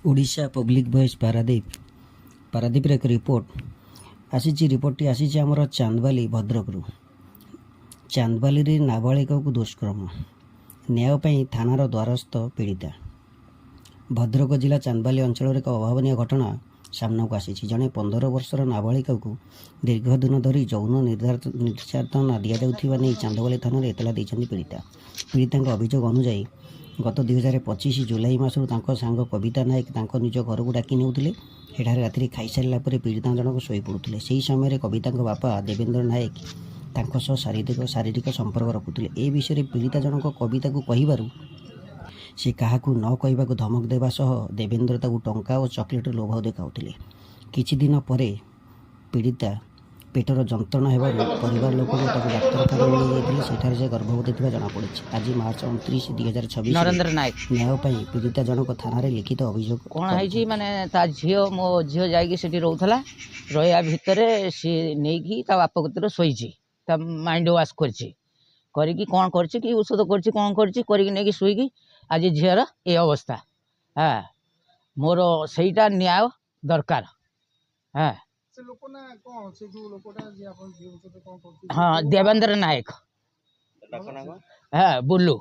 Odisha public voice Paradip एक report आसी रिपोर्टटी आसी आमर चांदबाली भद्रक चांदबाली रे नाबालिका को दुष्कर्म न्याय थानार द्वारस्थ पीड़िता भद्रक जिला चांदबाली अंचल एक अभावन घटना सामना को आसी जड़े 15 वर्षर नाबालिका को दीर्घ दिन धरी यौन निर्यातना दि जाऊा नहीं चांदबाली थाना एतला देती पीड़िता अभियोग अनुजाई गत 2025 जुलाई मासरू सांग कविता नायक निज घर को डाकी नेउथिले एठारे राति खाई सारा पर पीड़िता जनक शोई पड़ुथिले सेही समय कविता बापा देवेंद्र नायक शारीरिक संपर्क रखुथिले ए विषय पीड़िता जनक कविता को कहिबारु से काहाकू न कहबाकू धमक देवा सह देवेंद्र ताकू टंका और चॉकलेट लोभ देखाउथिले किछि दिन परे पीड़िता पेटर जंत्रणा होबार परिवार लोक डाक्तरखाना नहीं सेठारे से गर्भवती थी जमापड़ी आज मार्च 29 2026 नरेंद्र नायक न्याय पीड़िता जनक थाना लिखित अभियोग कौन है माने ता झील मो झील जाकि रोला रहा भितर सी नहीं बाप कतर शोची माइंड वाश करी कौन कर औषध कर शुई आज झीर ये अवस्था हाँ मोर सहीटा न्याय दरकार हाँ हाँ देवेंद्र नायक हाँ बुल्लू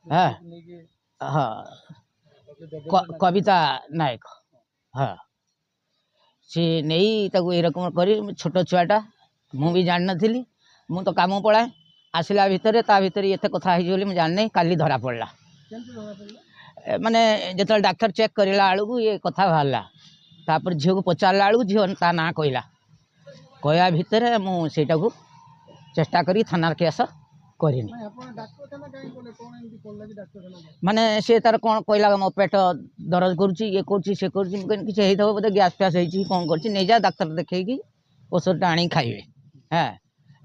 हाँ हाँ कविता नायक हाँ सी नहीं ताकू ये रकम कर छोट छुआटा मुझे जान नी मु तो काम पलाए आसला भितर ये कथा हो जानी काली धरा पड़ा माने जो डाक्तर चेक करला बेलू ये कथा बाहर तापर झील को पचारा बेलू झील ता ना कहला भितर मुझे चेष्टा करी थाना केस करनी माने से तार कौन कहला मो पेट दरज करुँचे बोधे गैस फैस कौन कर डाक्तर देखी औषधटा आनी खाइबे हाँ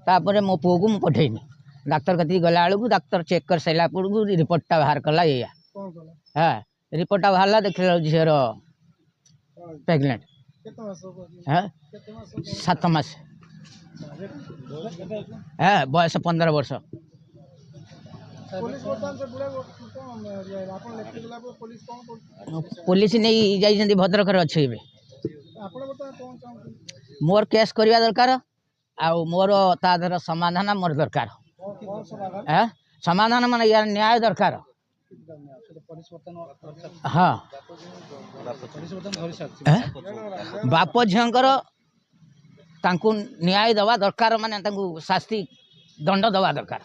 तापर मो पुओ को पठेनी डाक्तर कति गला बेलू डाक्तर चेक कर सारा पड़ू रिपोर्टा बाहर कला या हाँ रिपोर्टा बाहर देख झीर प्रेगनेंट हाँ 7 मास हाँ बयस 15 वर्ष पुलिस नहीं जाइए भद्रक अच्छे मोर केस करवा दरकार आ मोर तादर समाधान मोर दरकार हाँ समाधान मान यार न्याय दरकार हाँ बाप झींकर न्याय दवा दरकार माने शास्ति दंड दवा दरकार।